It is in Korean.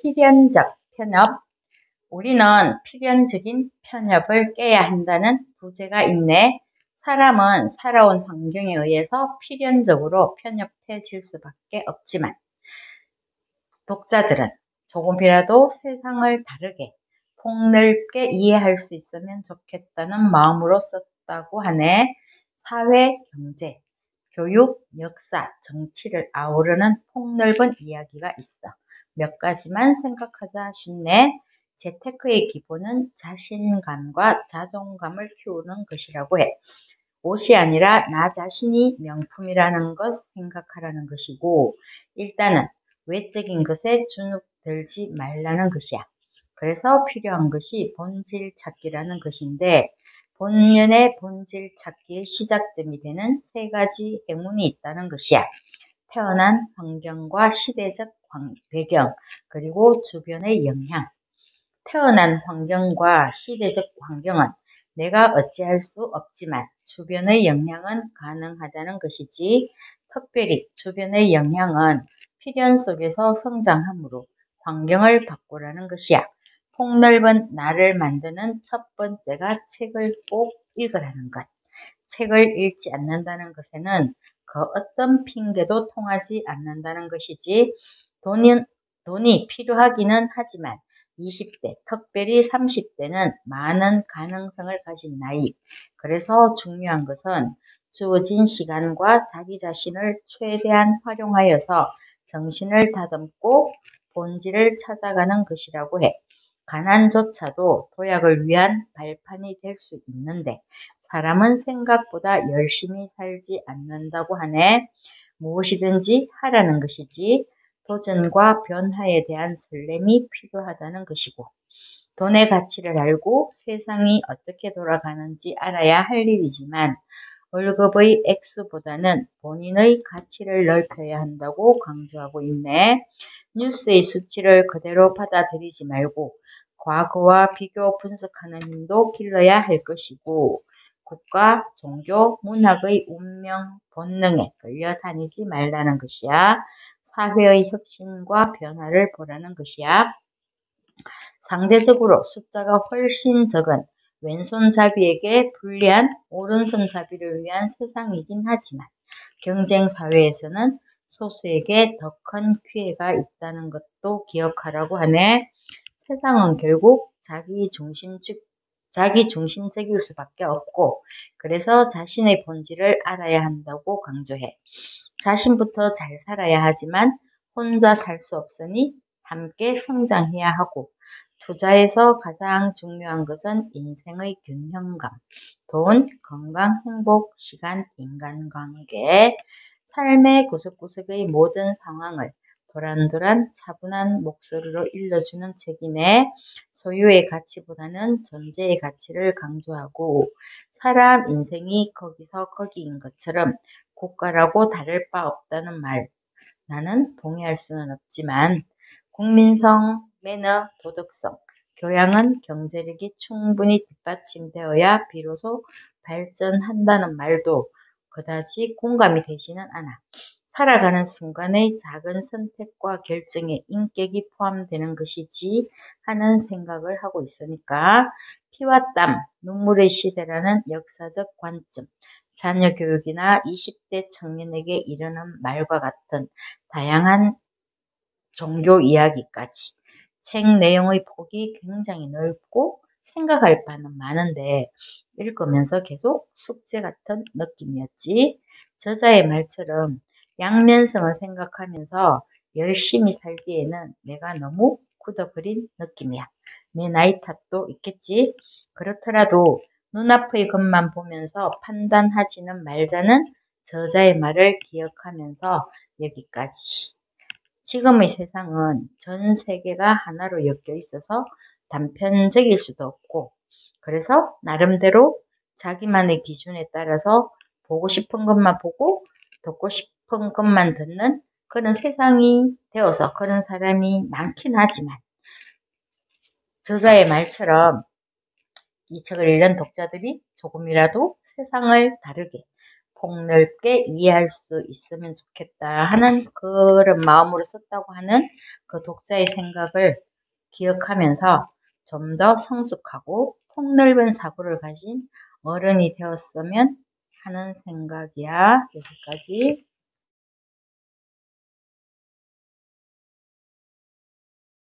필연적 편협. 우리는 필연적인 편협을 깨야 한다는 부제가 있네. 사람은 살아온 환경에 의해서 필연적으로 편협해질 수밖에 없지만 독자들은 조금이라도 세상을 다르게 폭넓게 이해할 수 있으면 좋겠다는 마음으로 썼다고 하네. 사회, 경제, 교육, 역사, 정치를 아우르는 폭넓은 이야기가 있어. 몇 가지만 생각하자 싶네. 재테크의 기본은 자신감과 자존감을 키우는 것이라고 해. 옷이 아니라 나 자신이 명품이라는 것 생각하라는 것이고, 일단은 외적인 것에 주눅들지 말라는 것이야. 그래서 필요한 것이 본질 찾기라는 것인데, 본연의 본질 찾기의 시작점이 되는 세 가지 행운이 있다는 것이야. 태어난 환경과 시대적 배경, 그리고 주변의 영향. 태어난 환경과 시대적 환경은 내가 어찌할 수 없지만 주변의 영향은 가능하다는 것이지, 특별히 주변의 영향은 필연 속에서 성장하므로 환경을 바꾸라는 것이야. 폭넓은 나를 만드는 첫 번째가 책을 꼭 읽으라는 것. 책을 읽지 않는다는 것에는 그 어떤 핑계도 통하지 않는다는 것이지, 돈이 필요하기는 하지만 20대, 특별히 30대는 많은 가능성을 가진 나이. 그래서 중요한 것은 주어진 시간과 자기 자신을 최대한 활용하여서 정신을 다듬고 본질을 찾아가는 것이라고 해. 가난조차도 도약을 위한 발판이 될 수 있는데 사람은 생각보다 열심히 살지 않는다고 하네. 무엇이든지 하라는 것이지 도전과 변화에 대한 설렘이 필요하다는 것이고, 돈의 가치를 알고 세상이 어떻게 돌아가는지 알아야 할 일이지만 월급의 액수보다는 본인의 가치를 넓혀야 한다고 강조하고 있네. 뉴스의 수치를 그대로 받아들이지 말고 과거와 비교 분석하는 힘도 길러야 할 것이고, 국가, 종교, 문학의 운명, 본능에 끌려다니지 말라는 것이야. 사회의 혁신과 변화를 보라는 것이야. 상대적으로 숫자가 훨씬 적은 왼손잡이에게 불리한 오른손잡이를 위한 세상이긴 하지만 경쟁 사회에서는 소수에게 더 큰 기회가 있다는 것도 기억하라고 하네. 세상은 결국 자기 중심적일 수밖에 없고, 그래서 자신의 본질을 알아야 한다고 강조해. 자신부터 잘 살아야 하지만 혼자 살 수 없으니 함께 성장해야 하고, 투자에서 가장 중요한 것은 인생의 균형감, 돈, 건강, 행복, 시간, 인간관계, 삶의 구석구석의 모든 상황을 도란도란 차분한 목소리로 일러주는 책이네. 소유의 가치보다는 존재의 가치를 강조하고, 사람 인생이 거기서 거기인 것처럼 국가라고 다를 바 없다는 말, 나는 동의할 수는 없지만 국민성, 매너, 도덕성, 교양은 경제력이 충분히 뒷받침되어야 비로소 발전한다는 말도 그다지 공감이 되지는 않아. 살아가는 순간의 작은 선택과 결정에 인격이 포함되는 것이지 하는 생각을 하고 있으니까, 피와 땀, 눈물의 시대라는 역사적 관점, 자녀 교육이나 20대 청년에게 이르는 말과 같은 다양한 종교 이야기까지 책 내용의 폭이 굉장히 넓고 생각할 바는 많은데 읽으면서 계속 숙제 같은 느낌이었지. 저자의 말처럼 양면성을 생각하면서 열심히 살기에는 내가 너무 굳어버린 느낌이야. 내 나이 탓도 있겠지. 그렇더라도 눈앞의 것만 보면서 판단하지는 말자는 저자의 말을 기억하면서 여기까지. 지금의 세상은 전 세계가 하나로 엮여 있어서 단편적일 수도 없고, 그래서 나름대로 자기만의 기준에 따라서 보고 싶은 것만 보고 듣고 싶은 것만 듣는 그런 세상이 되어서 그런 사람이 많긴 하지만, 저자의 말처럼 이 책을 읽는 독자들이 조금이라도 세상을 다르게 폭넓게 이해할 수 있으면 좋겠다 하는 그런 마음으로 썼다고 하는 그 독자의 생각을 기억하면서 좀 더 성숙하고 폭넓은 사고를 가진 어른이 되었으면 하는 생각이야. 여기까지.